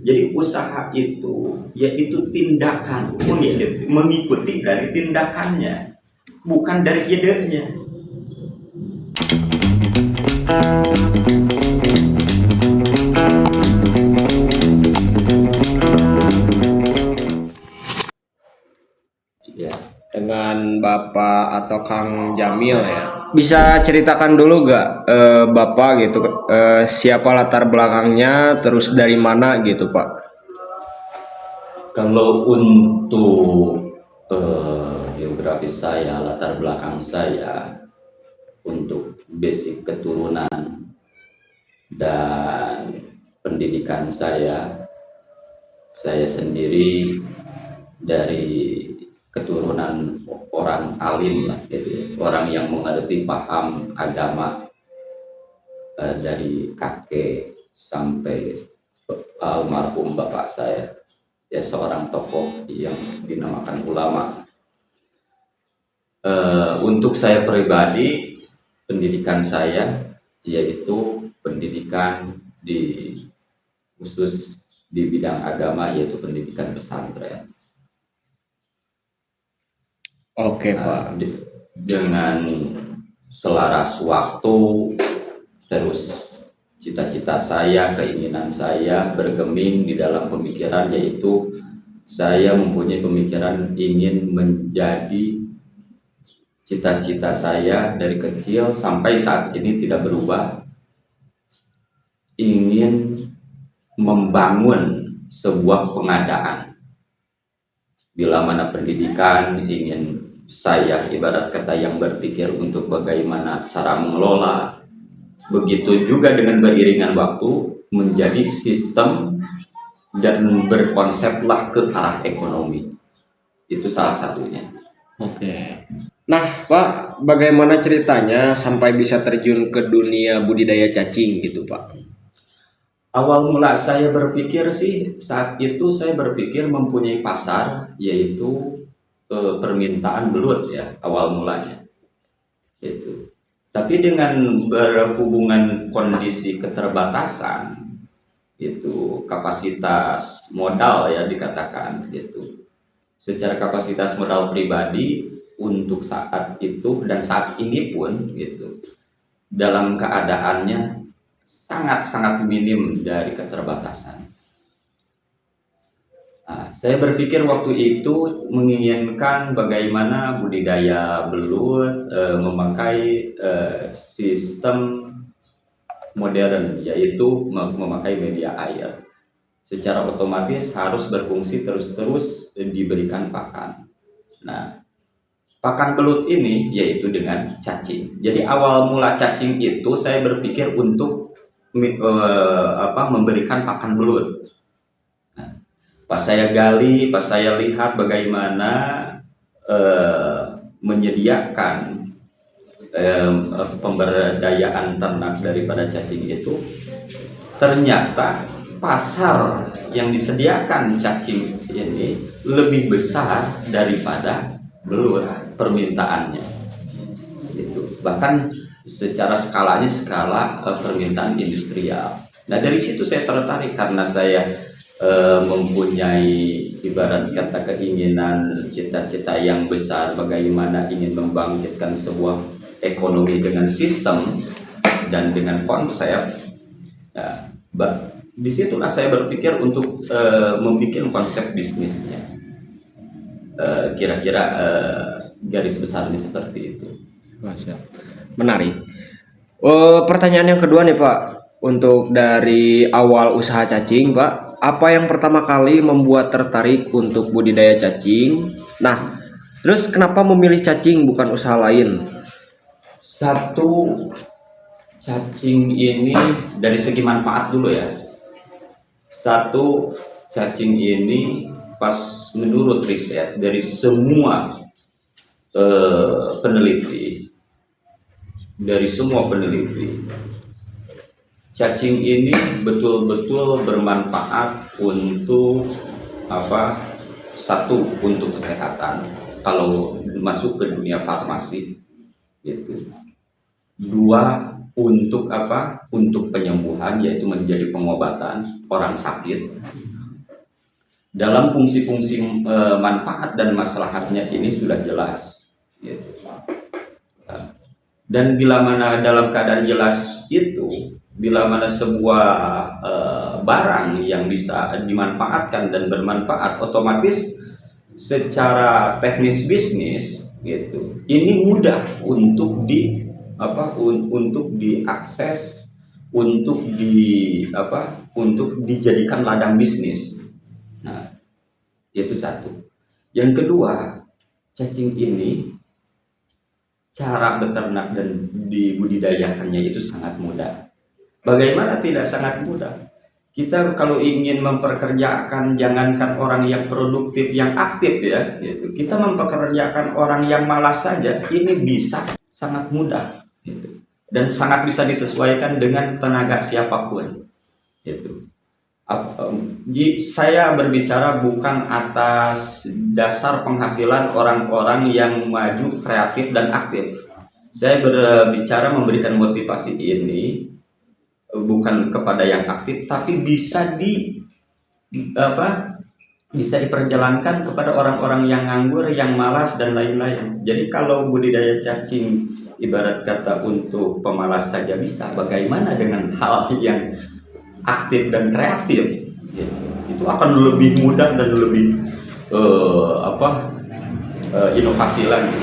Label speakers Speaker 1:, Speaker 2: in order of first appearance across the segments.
Speaker 1: Jadi usaha itu yaitu tindakan, mengikuti dari tindakannya, bukan dari idenya.
Speaker 2: Ya, dengan Bapak atau Kang Jamil ya. Bisa ceritakan dulu gak Bapak gitu siapa latar belakangnya, terus dari mana gitu Pak?
Speaker 1: Kalau untuk geografi saya, latar belakang saya, untuk basic keturunan dan pendidikan saya sendiri dari keturunan orang alim lah gitu, orang yang mengerti paham agama dari kakek sampai almarhum bapak saya, ya seorang tokoh yang dinamakan ulama. Untuk saya pribadi, pendidikan saya yaitu pendidikan di khusus di bidang agama, yaitu pendidikan pesantren.
Speaker 2: Oke Pak.
Speaker 1: Dengan selaras waktu, terus cita-cita saya, keinginan saya bergeming di dalam pemikiran, yaitu saya mempunyai pemikiran ingin menjadi, cita-cita saya dari kecil sampai saat ini tidak berubah, ingin membangun sebuah pengadaan. Bila mana pendidikan ingin saya ibarat kata yang berpikir untuk bagaimana cara mengelola, begitu juga dengan beriringan waktu menjadi sistem dan berkonseplah ke arah ekonomi. Itu salah satunya.
Speaker 2: Oke. Nah Pak, bagaimana ceritanya sampai bisa terjun ke dunia budidaya cacing gitu Pak?
Speaker 1: Awal mula saya berpikir sih, saat itu saya berpikir mempunyai pasar, yaitu permintaan belut ya awal mulanya. Gitu. Tapi dengan berhubungan kondisi keterbatasan, itu kapasitas modal ya dikatakan gitu. Secara kapasitas modal pribadi untuk saat itu dan saat ini pun gitu, dalam keadaannya sangat-sangat minim dari keterbatasan. Nah, saya berpikir waktu itu menginginkan bagaimana budidaya belut memakai sistem modern, yaitu memakai media air. Secara otomatis harus berfungsi terus-terus diberikan pakan. Nah, pakan belut ini yaitu dengan cacing. Jadi awal mula cacing itu saya berpikir untuk memberikan pakan belut. Nah, pas saya gali, pas saya lihat bagaimana menyediakan pemberdayaan ternak daripada cacing itu, ternyata pasar yang disediakan cacing ini lebih besar daripada belut permintaannya gitu. Bahkan secara skalanya skala permintaan industrial. Nah dari situ saya tertarik karena saya mempunyai ibarat kata keinginan, cita-cita yang besar, bagaimana ingin membangkitkan sebuah ekonomi dengan sistem dan dengan konsep. Ya, disitulah saya berpikir untuk membuat konsep bisnisnya. Kira-kira garis besarnya seperti itu.
Speaker 2: Menarik. Pertanyaan yang kedua nih Pak, untuk dari awal usaha cacing Pak, apa yang pertama kali membuat tertarik untuk budidaya cacing? Nah, terus kenapa memilih cacing bukan usaha lain?
Speaker 1: Satu, cacing ini dari segi manfaat dulu ya. Satu, cacing ini pas menurut riset dari semua peneliti, cacing ini betul-betul bermanfaat untuk satu, untuk kesehatan kalau masuk ke dunia farmasi gitu. Dua, untuk untuk penyembuhan, yaitu menjadi pengobatan orang sakit. dalam fungsi-fungsi manfaat dan maslahatnya ini sudah jelas, gitu. Dan bila mana dalam keadaan jelas itu, bila mana sebuah barang yang bisa dimanfaatkan dan bermanfaat, otomatis secara teknis bisnis gitu, ini mudah untuk untuk diakses, untuk dijadikan ladang bisnis. Nah, itu satu. Yang kedua, cacing ini cara beternak dan dibudidayakannya itu sangat mudah. Bagaimana tidak sangat mudah? Kita kalau ingin memperkerjakan, jangankan orang yang produktif, yang aktif ya, gitu. Kita mempekerjakan orang yang malas saja, ini bisa sangat mudah, gitu. Dan sangat bisa disesuaikan dengan tenaga siapapun, gitu. Saya berbicara bukan atas dasar penghasilan orang-orang yang maju, kreatif dan aktif. Saya berbicara memberikan motivasi ini bukan kepada yang aktif, tapi bisa diperjalankan kepada orang-orang yang nganggur, yang malas dan lain-lain. Jadi kalau budidaya cacing ibarat kata untuk pemalas saja bisa, bagaimana dengan hal yang aktif dan kreatif, itu akan lebih mudah dan lebih inovasi lagi.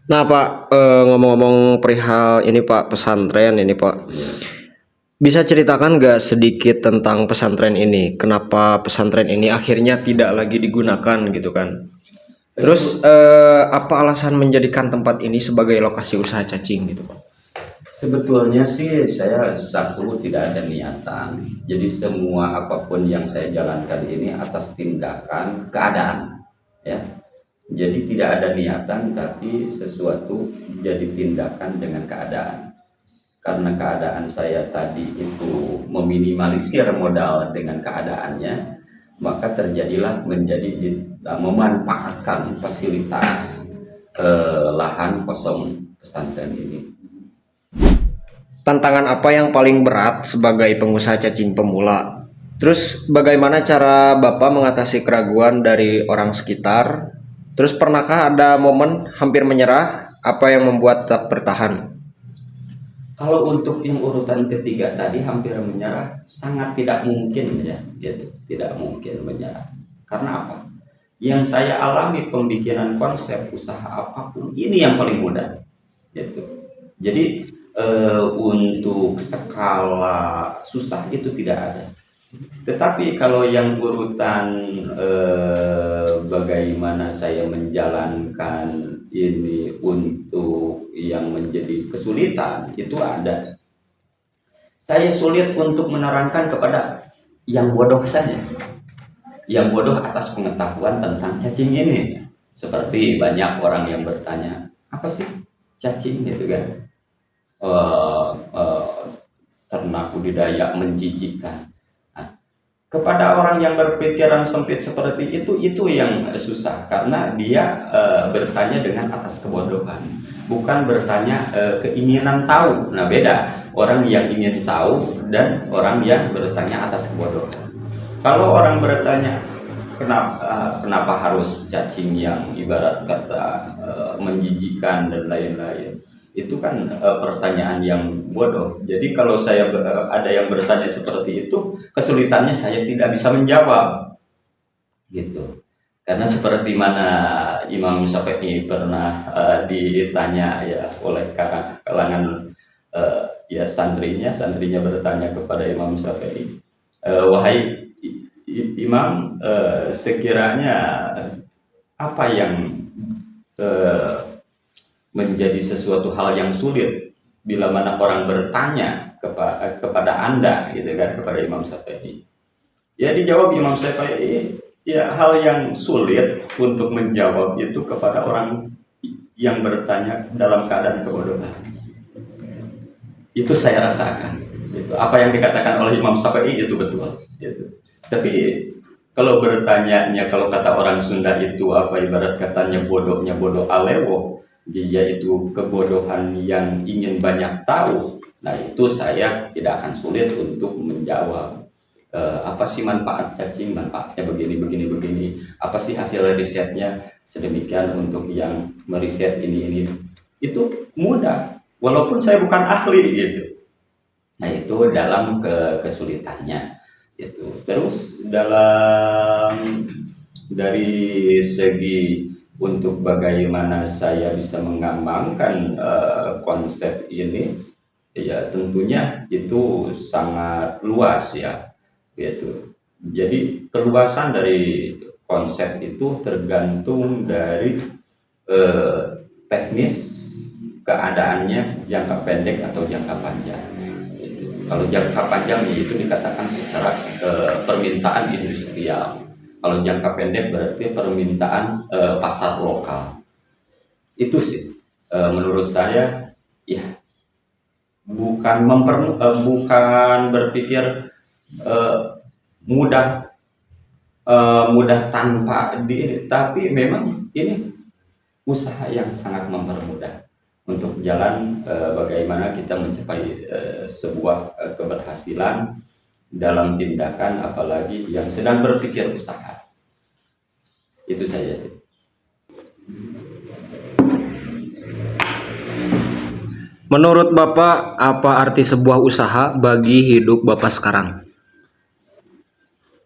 Speaker 2: Nah Pak, ngomong-ngomong perihal ini Pak, pesantren ini Pak, bisa ceritakan nggak sedikit tentang pesantren ini? Kenapa pesantren ini akhirnya tidak lagi digunakan gitu kan? Terus apa alasan menjadikan tempat ini sebagai lokasi usaha cacing gitu Pak?
Speaker 1: Sebetulnya sih saya tidak ada niatan. Jadi semua apapun yang saya jalankan ini atas tindakan keadaan, ya. Jadi tidak ada niatan, tapi sesuatu jadi tindakan dengan keadaan. Karena keadaan saya tadi itu meminimalisir modal dengan keadaannya, maka terjadilah memanfaatkan fasilitas lahan kosong pesantren ini.
Speaker 2: Tantangan apa yang paling berat sebagai pengusaha cacing pemula? Terus bagaimana cara Bapak mengatasi keraguan dari orang sekitar? Terus pernahkah ada momen hampir menyerah? Apa yang membuat tetap bertahan?
Speaker 1: Kalau untuk yang urutan ketiga tadi hampir menyerah, sangat tidak mungkin ya, gitu. Tidak mungkin menyerah. Karena apa? Yang saya alami pembikinan konsep usaha apapun ini yang paling mudah, gitu. Jadi untuk skala susah itu tidak ada. Tetapi kalau yang urutan bagaimana saya menjalankan ini untuk yang menjadi kesulitan, itu ada. Saya sulit untuk menerangkan kepada yang bodoh saja, yang bodoh atas pengetahuan tentang cacing ini. Seperti banyak orang yang bertanya, apa sih cacing gitu kan? Ternak budidaya menjijikkan. Nah, kepada orang yang berpikiran sempit seperti itu yang susah, karena dia bertanya dengan atas kebodohan, bukan bertanya keinginan tahu. Nah, beda orang yang ingin tahu dan orang yang bertanya atas kebodohan. Kalau orang bertanya kenapa harus cacing yang ibarat kata menjijikkan dan lain-lain, itu kan pertanyaan yang bodoh. Jadi kalau ada yang bertanya seperti itu, kesulitannya saya tidak bisa menjawab, gitu. Karena seperti mana Imam Syafi'i pernah ditanya ya oleh kalangan ya santrinya bertanya kepada Imam Syafi'i, wahai Imam, sekiranya apa yang menjadi sesuatu hal yang sulit bila mana orang bertanya kepada Anda, gitu kan, kepada Imam Syafi'i. Ya dijawab Imam Syafi'i, ya hal yang sulit untuk menjawab itu kepada orang yang bertanya dalam keadaan kebodohan. Itu saya rasakan. Itu apa yang dikatakan oleh Imam Syafi'i itu betul. Gitu. Tapi kalau bertanyanya, kalau kata orang Sunda itu apa, ibarat katanya bodohnya bodoh alewo, dia itu kebodohan yang ingin banyak tahu. Nah itu saya tidak akan sulit untuk menjawab. apa sih manfaat cacing, manfaatnya begini begini begini, apa sih hasil risetnya, sedemikian untuk yang meriset ini itu mudah walaupun saya bukan ahli gitu. Nah itu dalam kesulitannya gitu. Terus dalam dari segi untuk bagaimana saya bisa mengembangkan konsep ini, ya tentunya itu sangat luas ya gitu. Jadi keluasan dari konsep itu tergantung dari eh, teknis keadaannya, jangka pendek atau jangka panjang gitu. Kalau jangka panjang itu dikatakan secara permintaan industrial. Kalau jangka pendek berarti permintaan pasar lokal. Itu sih menurut saya ya, bukan berpikir eh, mudah mudah tanpa tapi memang ini usaha yang sangat mempermudah untuk jalan bagaimana kita mencapai sebuah keberhasilan dalam tindakan, apalagi yang sedang berpikir usaha. Itu saja sih.
Speaker 2: Menurut Bapak, apa arti sebuah usaha bagi hidup Bapak sekarang?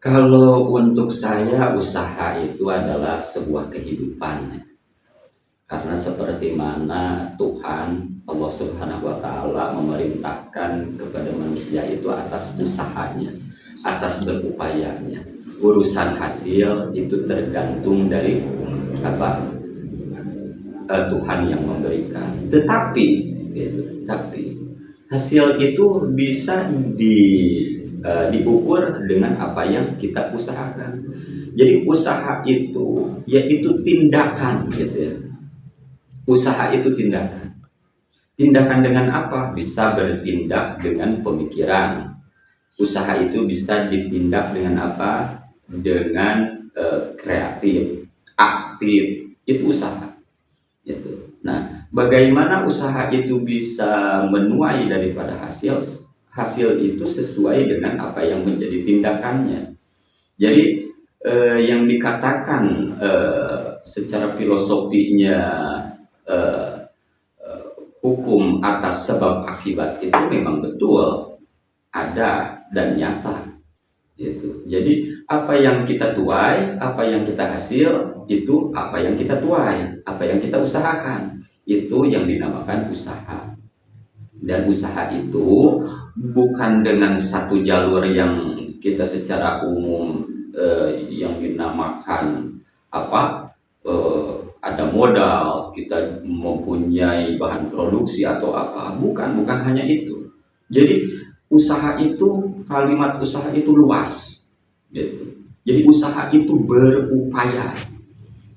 Speaker 1: Kalau untuk saya usaha itu adalah sebuah kehidupan, karena seperti mana Tuhan Allah Subhanahu wa taala memerintahkan kepada manusia itu atas usahanya, atas berupayanya. Urusan hasil itu tergantung dari apa Tuhan yang memberikan. Tetapi gitu, tapi hasil itu bisa diukur dengan apa yang kita usahakan. Jadi usaha itu yaitu tindakan gitu ya. Usaha itu tindakan. Tindakan dengan apa? Bisa bertindak dengan pemikiran. Usaha itu bisa ditindak dengan apa? Dengan kreatif, aktif. Itu usaha. Gitu. Nah, bagaimana usaha itu bisa menuai daripada hasil? Hasil itu sesuai dengan apa yang menjadi tindakannya. Jadi yang dikatakan secara filosofinya eh, hukum atas sebab akibat itu memang betul ada dan nyata gitu. Jadi apa yang kita tuai, apa yang kita hasil, itu apa yang kita tuai, apa yang kita usahakan, itu yang dinamakan usaha. Dan usaha itu bukan dengan satu jalur yang kita secara umum yang dinamakan apa ada modal, kita mempunyai bahan produksi atau apa, bukan hanya itu. Jadi usaha itu, kalimat usaha itu luas gitu. Jadi usaha itu berupaya.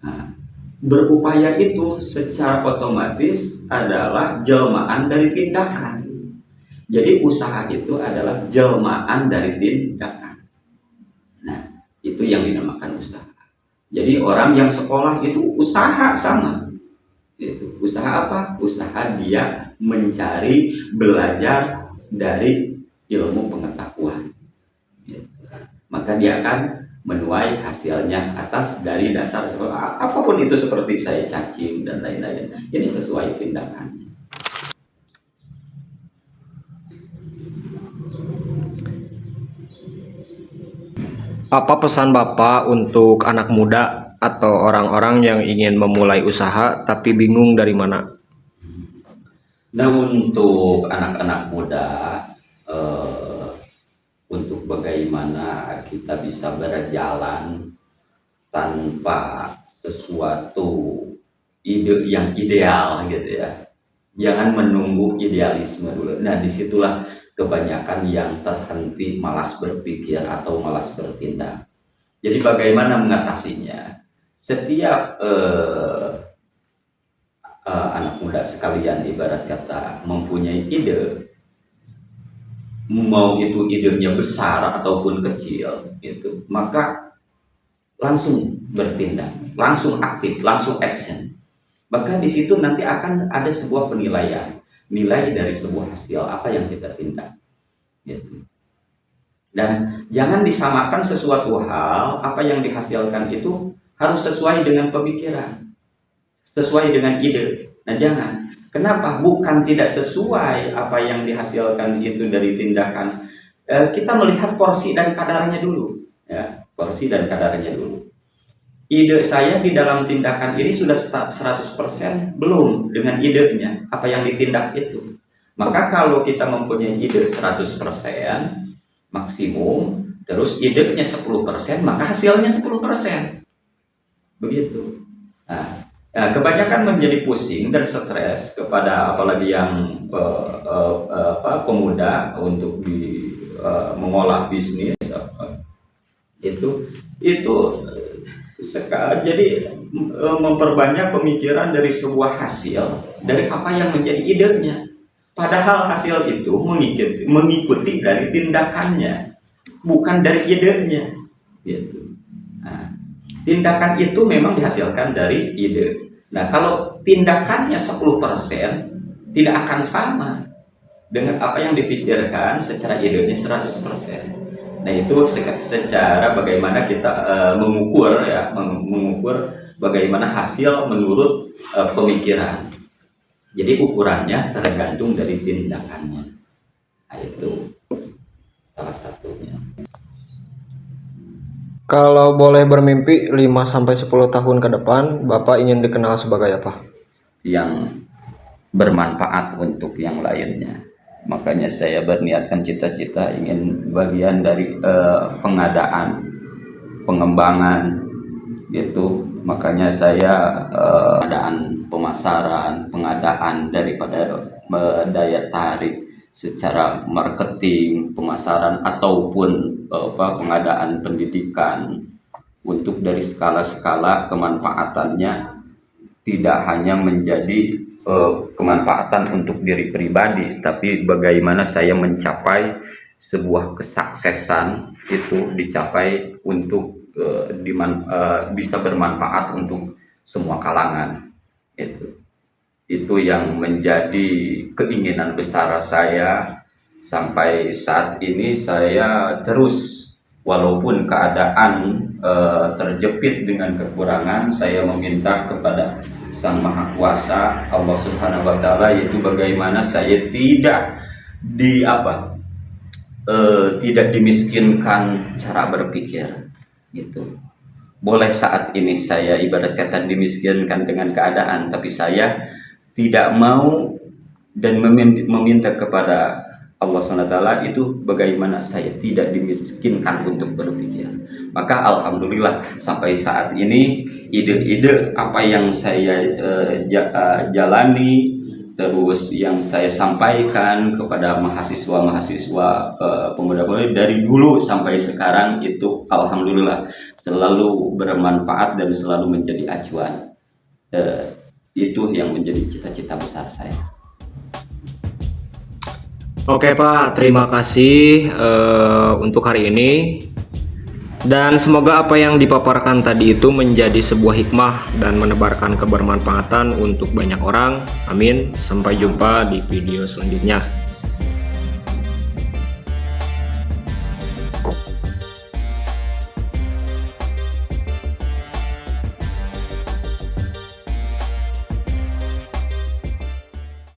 Speaker 1: Nah, berupaya itu secara otomatis adalah jelmaan dari tindakan. Jadi usaha itu adalah jelmaan dari tindakan. Nah, itu yang dinamakan usaha. Jadi orang yang sekolah itu usaha sama. Itu usaha apa? Usaha dia mencari, belajar dari ilmu pengetahuan. Gitu. Maka dia akan menuai hasilnya atas dari dasar sekolah. Apapun itu, seperti saya cacing dan lain-lain. Ini sesuai tindakannya.
Speaker 2: Apa pesan Bapak untuk anak muda atau orang-orang yang ingin memulai usaha tapi bingung dari mana?
Speaker 1: Nah, untuk anak-anak muda, untuk bagaimana kita bisa berjalan tanpa sesuatu ide yang ideal gitu ya. Jangan menunggu idealisme dulu. Nah, disitulah kebanyakan yang terhenti, malas berpikir atau malas bertindak. Jadi bagaimana mengatasinya? Setiap anak muda sekalian ibarat kata mempunyai ide, mau itu idenya besar ataupun kecil gitu, maka langsung bertindak, langsung aktif, langsung action. Maka di situ nanti akan ada sebuah penilaian, nilai dari sebuah hasil apa yang kita tindak gitu. Dan jangan disamakan sesuatu hal, apa yang dihasilkan itu harus sesuai dengan pemikiran, sesuai dengan ide. Nah jangan. Kenapa? Bukan tidak sesuai apa yang dihasilkan itu dari tindakan. Kita melihat porsi dan kadarnya dulu. Ya, porsi dan kadarnya dulu. Ide saya di dalam tindakan ini sudah 100% belum dengan idenya, apa yang ditindak itu. Maka kalau kita mempunyai ide 100% maksimum, terus idenya 10%, maka hasilnya 10%. Begitu. Nah, kebanyakan menjadi pusing dan stres kepada apalagi yang pemuda untuk mengolah bisnis itu jadi memperbanyak pemikiran dari sebuah hasil dari apa yang menjadi idenya. Padahal hasil itu mengikuti dari tindakannya, bukan dari idenya. Gitu. Nah, tindakan itu memang dihasilkan dari ide. Nah, kalau tindakannya 10% tidak akan sama dengan apa yang dipikirkan secara idenya 100%. Nah, itu secara bagaimana kita mengukur bagaimana hasil menurut pemikiran. Jadi ukurannya tergantung dari tindakannya. Nah, itu salah satunya.
Speaker 2: Kalau boleh bermimpi 5-10 tahun ke depan, Bapak ingin dikenal sebagai apa?
Speaker 1: Yang bermanfaat untuk yang lainnya. Makanya saya berniatkan cita-cita ingin bagian dari pengadaan, pengembangan gitu. Makanya saya pengadaan pemasaran, pengadaan daripada daya tarik secara marketing, pemasaran ataupun pengadaan pendidikan untuk dari skala-skala kemanfaatannya tidak hanya menjadi kemanfaatan untuk diri pribadi, tapi bagaimana saya mencapai sebuah kesuksesan itu dicapai untuk bisa bermanfaat untuk semua kalangan. Itu yang menjadi keinginan besar saya. Sampai saat ini saya terus, walaupun keadaan terjepit dengan kekurangan, saya meminta kepada Sang Maha Kuasa Allah Subhanahu wa Ta'ala, yaitu bagaimana saya tidak dimiskinkan cara berpikir gitu. Boleh saat ini saya ibarat kata dimiskinkan dengan keadaan, tapi saya tidak mau dan meminta kepada Allah SWT itu bagaimana saya tidak dimiskinkan untuk berpikir. Maka alhamdulillah sampai saat ini ide-ide apa yang saya jalani, terus yang saya sampaikan kepada mahasiswa-mahasiswa pemuda-pemudi dari dulu sampai sekarang itu alhamdulillah selalu bermanfaat dan selalu menjadi acuan. Itu yang menjadi cita-cita besar saya.
Speaker 2: Oke Pak, terima kasih untuk hari ini. Dan semoga apa yang dipaparkan tadi itu menjadi sebuah hikmah dan menebarkan kebermanfaatan untuk banyak orang. Amin. Sampai jumpa di video selanjutnya.